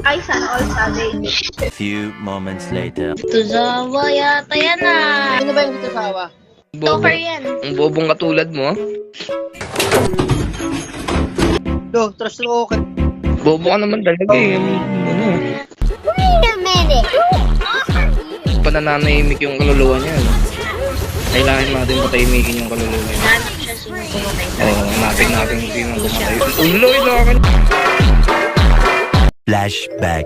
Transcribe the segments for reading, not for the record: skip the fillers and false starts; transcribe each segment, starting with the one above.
Ay, sana all savage. A few moments later. Tuzawa yata yan ah. Ano ba yung Tuzawa? Stalker yan. Ang bobong katulad mo. Do, trust ko okay. Bobo ka naman talaga eh. Ano? Wait a minute. Panananahimik yung kaluluwa niya. Kailangan natin patahimikin yung kaluluwa niya. Hanap siya sino pumatay sa Oo, hanapin natin kung sino ang gumatay. Ulo, kailangan. Flashback.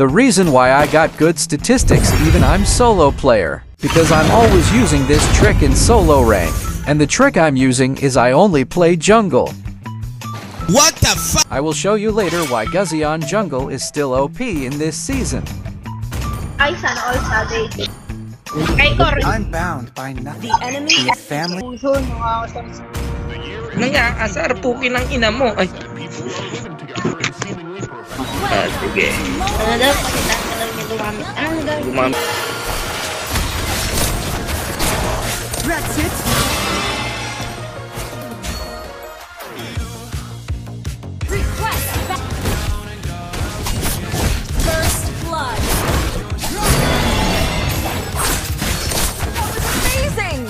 The reason why I got good statistics even I'm solo player, because I'm always using this trick in solo rank, and the trick I'm using is I only play jungle. What the fuck? I will show you later why Guzion jungle is still OP in this season. Ay, sana all savage. Kay Cory. I'm bound by nothing. Be it family. Puso, nakakasar. Nangyakasar, puki ng ina mo. Ay. Ah, sige. Ano daw? Pakitaan ka lang niya gumamit. Anong gagawin? Gumamit. That's it. First blood. That was amazing.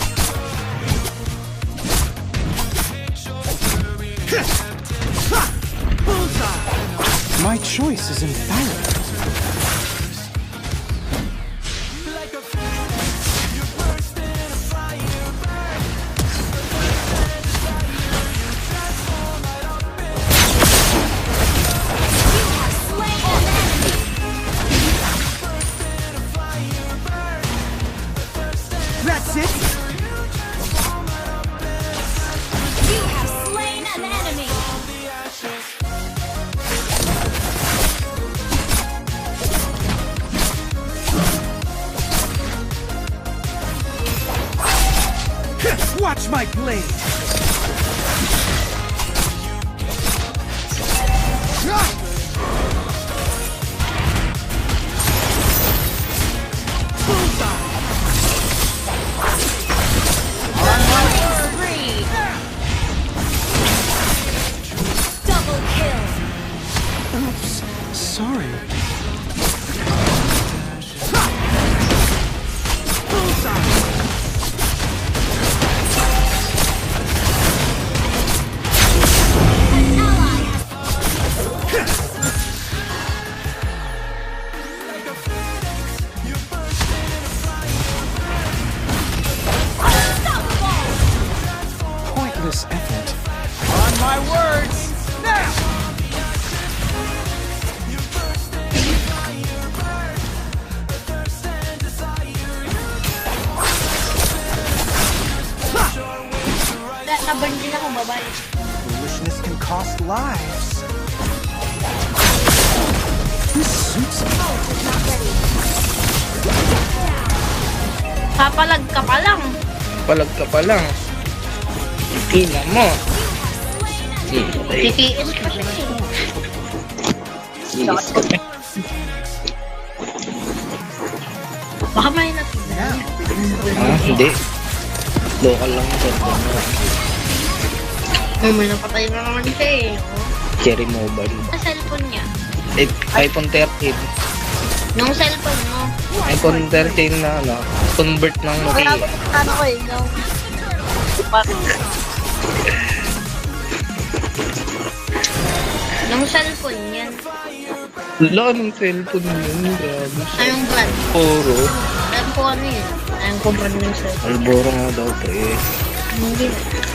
My choice is infallible. That's it. You have slain an enemy. Watch my blade. Spree. Double kill. Oops. Sorry. An ally has Pointless effort. On my words, now! Naban din ako, babae. Foolishness can cost lives. This suits me. Papalag ka pa lang. Palag ka pa lang. Ina mo. TTS ka siya. Baka may natulad. Ah, hindi. Local lang ito. May napatay na naman siya eh. Cherry Mobile. Sa cellphone niya. iPhone 13. Yung cellphone mo. iPhone 13 na ano, convert ng Nokia. Ano ko eh, yung... Yung cellphone yan. Wala ng cellphone yun. Grabe. Anong brand? Puro. Alam ko ano yun. Alam ko brand yung cellphone. Alboro nga daw pre. Hindi.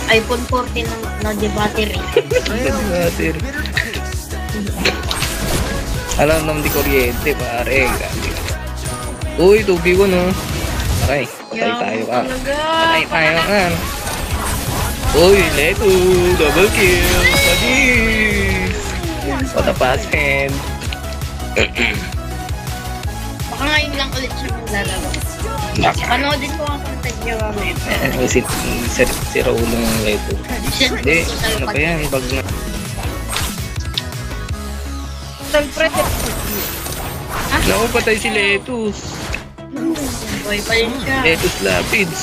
iPhone 14 na di battery. Battery. Alam naman di kuryente pare. Grabe. Uy, 2v1 oh. Aray, patay tayo ka. Patay tayo ka. Uy, leto. Double kill. Padis. Patapasin. Baka ngayon lang ulit siya maglalaro. Panoodin ko ang content niya mamaya. Si Raul ng leto. Hindi, ano pa yan? Bag na. Siyempre, Naku, patay si Letus. buhay pa rin siya. Letus Lapids.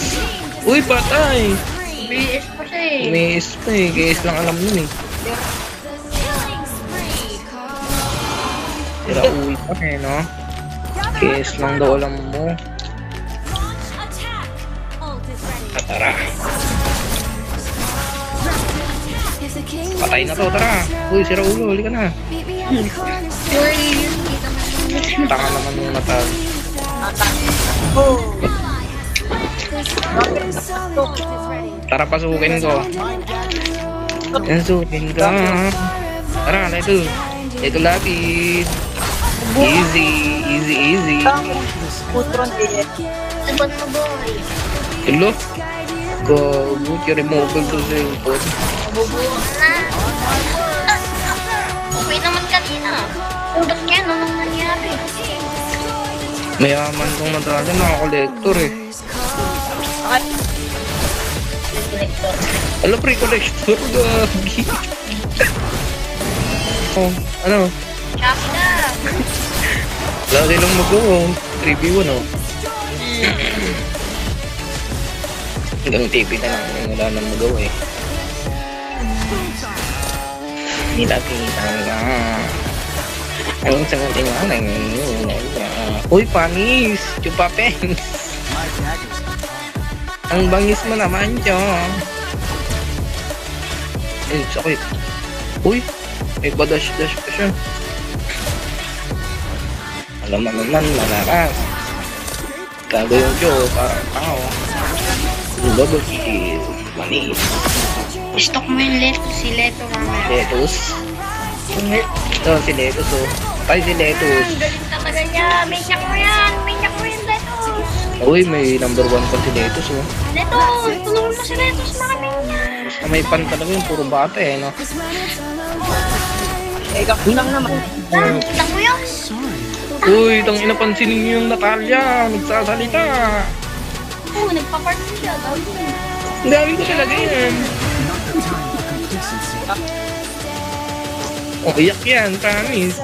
Uy, patay! PS pa siya eh. May is pa eh. Guys lang alam nun eh. Killing spree. Sira ulo pa eh, no? Guys lang daw alam mo. Launch attack. Ult is ready. Tara. Patay na to, tara. Uy, sira ulo. Huli ka na. Uy, yun, kita mo. Tanga naman yung natal. Ult is ready. Tara, pasukin ko. Pasukin ko. Tara, ito. Ito lapid. Easy, easy, easy. Putron eh. Sabat mo, boy. Hello? Go, buti removal to sa ipon. Mabubuo na. Okay naman kanina. Udak niya, anong nangyari? Mayaman tong nadala, naka-collector eh. Alam, pre-collector. Gagi. Oh, ano? Shopee na. Lagi lang mag-go. 3v1 oh. Hanggang TV na lang. Wala nang mag-go eh. Hindi natin itanga. Ang sagutin nga lang. Uy, panis! Chupapeng! My daggers. Ang bangis mo naman, Chong. Ay, sakit. Uy, may badash-dash pa siya. Alam mo naman, malakas. Gago yung Chong, parang tao. Double kill. Manis. Stock mo yung si Leto mamaya. Letus. Ito, si Letus oh. Ay, si Letus. Galing talaga niya. Minyak mo yan. Minyak mo yung Letos. Uy, may number 1 pa si Letus oh. Letos, tulungan mo si Letos mga minyak. Basta may pan talaga yung puro bata eh, no? Eh, kakulang naman. Kita mo yun. Uy, tang inapansinin niyo yung Natalia. Nagsasalita. Oo, nagpa-park siya. Ang dami ko talaga yan. Not the time for complacency. Oh, iyak yan, promise.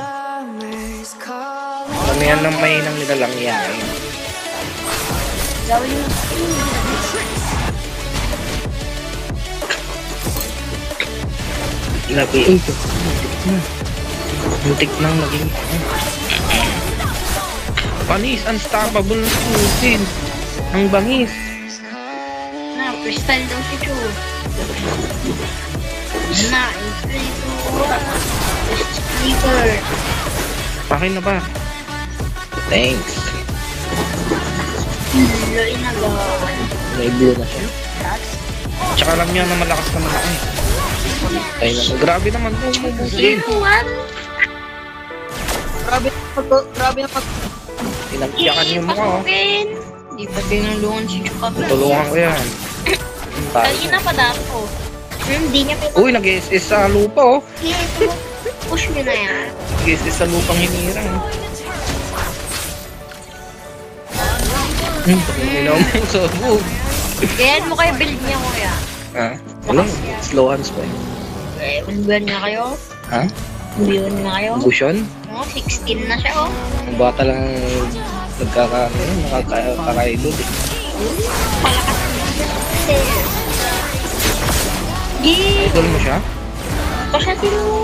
Kamihan ng mahinang nilalang yan. Gawin mo. Labi. Uy, muntik nang naging... Panis, unstoppable na putin. Ang bangis. Na, freestyle daw si Chu. Na, sleeper. Pakin na ba? Thanks. Loy na gawin. May blue na siya. Tsaka alam niya na malakas naman ako eh. Ay, grabe naman po. Inuwan. Grabe na pag... Pinagtiyakan niyo mo ko. Di pa tinulungan si Chu kapag. Tulungan ko yan. Kanina pa dapo. Hindi niya pinag- Uy, nag-SS sa lupa oh. Push mo na yan. Nag-SS sa lupang hinirang. Minaw mo sa move. Ganyan mo kayo build niya kuya. Ha? Alam, slow hands pa eh. Eh, bulbuan nga kayo. Ha? Bulbuan nga kayo. Busyon? Oh, 16 na siya oh. Ang bata lang nakakaidod eh. Palakas na siya. Gee! Idol mo siya? Ito siya sino.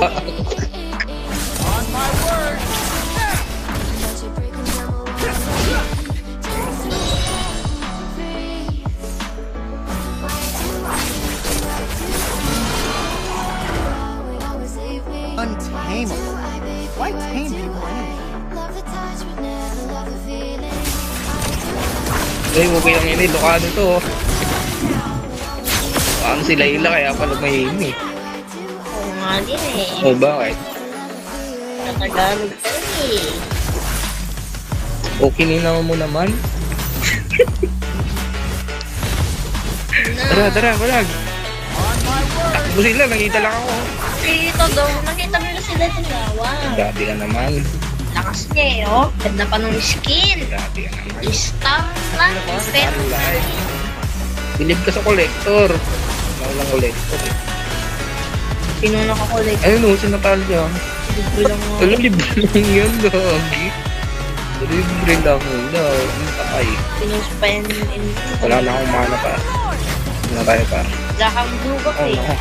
Untamable. Why tame people anyway? Uy, okay lang yun eh. Lokado to oh. Parang si Layla kaya pala mahimi. Oo nga din eh. O bakit? Natagalog ka eh. Okay ninaw mo naman. Tara, walag. Takbo sila, nakita lang ako. Dito daw, nakita mo na sila ng gawa. Grabe ka naman. Lakas niya eh oh. Ganda pa ng skin. Grabe ka naman. Stamp lang. Pero Bilib ka sa collector. Wala lang collector eh. sino nakakolect? Ayun o, si Natalia. Libre lang mo. Alam, libre lang yun, gagi. Libre lang yun, ang takay. Pinuspend in. Wala na akong mana pa. na tayo pa. Wala kang blue box Oh, eh. no.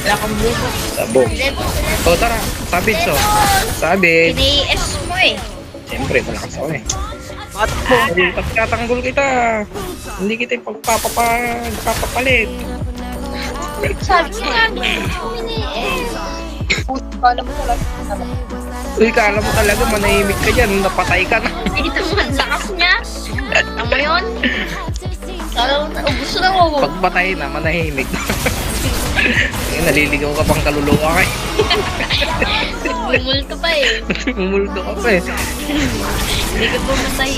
Wala kang blue box. Sabog. Levels. Oh, tara. Sabit, so. Sabit. Ini-S mo eh. Siyempre, malakas ako eh. Bakit mo? Tatanggol kita. Hindi kita papapalit. Sabi ko nga, ini-S. Kala mo talaga. Uy, kala mo talaga manahimik ka dyan. Napatay ka na. Dito mo, ang lakas niya. Alam mo yun? Kala mo, gusto na mo. Pagpatay na, manahimik na. Ngayon, naliligaw ka pang kaluluwa ka eh. Bumulto pa eh. Mumulto ka pa eh. Hindi ka pumatay.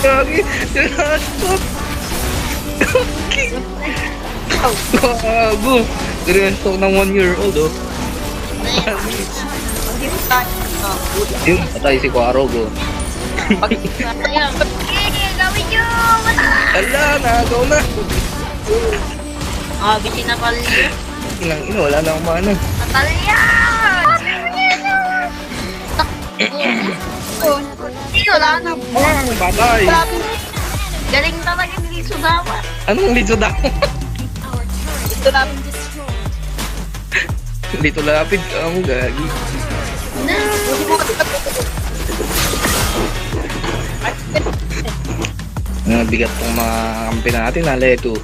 Gagi, sinastok. Gago. Sinastok ng 1 year old oh. Yung patay si Quarog oh. Ayun. Okay, gawin nyo! Matay! Ala, nagaw na. Ah, bitin na pala niya. Inang ino, wala na akong mana. Natalya! Hindi, wala na. Ang batay. Galing talaga hindi sudawa. Anong lito daw? Ito namin. Lito lapid ka mo, gagi. Na. Bigat tong mga kampi natin, Leto.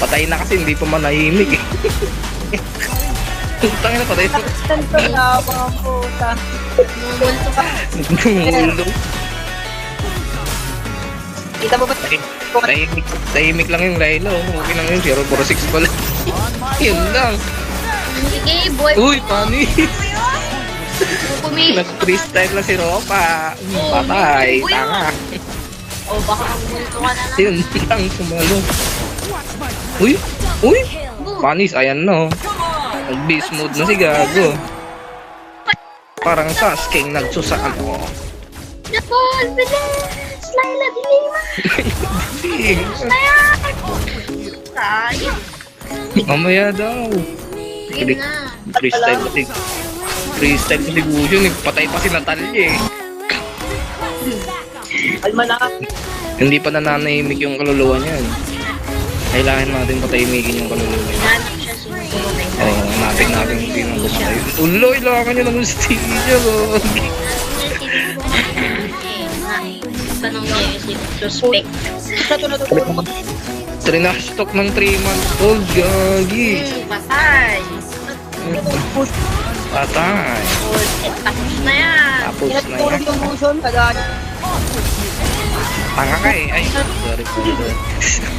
Patay na kasi, hindi pa manahimik eh. Putang na, patay na. Tanto na mga puta. Bumulto pa. Gumulong. Kita mo ba? Tahimik lang yung Layla. Oh. Okay lang yun, 046 pala. Yun lang. Sige, boy. Uy, panis. Pumili. Nag-freestyle na si Ropa. Patay, tanga. O, baka bumulto ka na lang. Yun lang, sumalo. Uy, uy. Panis, ayan no. Nag-beast mode na si Gago. Parang Sasuke nagsusa ano. Napol, bilis! Laila, dilima! Sayang! Sayang! Mamaya daw. Game na. Freestyle kasi. Freestyle kasi Gujo, nagpatay pa si Natalia eh. Almanaka. Hindi pa nananahimik yung kaluluwa niya. Kailangan natin patahimikin yung kaluluwa niya. Nanap siya siguro na ito. Oo, hanapin natin kung sino ang gumatay. Ulo, kailangan niya ng hostilya. Tanong niya si suspect. Trinastok ng 3 months old, gagi. Patay. Patay. Tapos na yan. Tapos na Pinatulog yan. yung motion. Kagani. Tanga ka eh. Ay, sorry.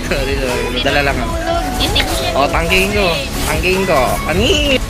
Sorry. Nadala lang ako. Giting siya. O, tangking ko. Tangking ko. Panis!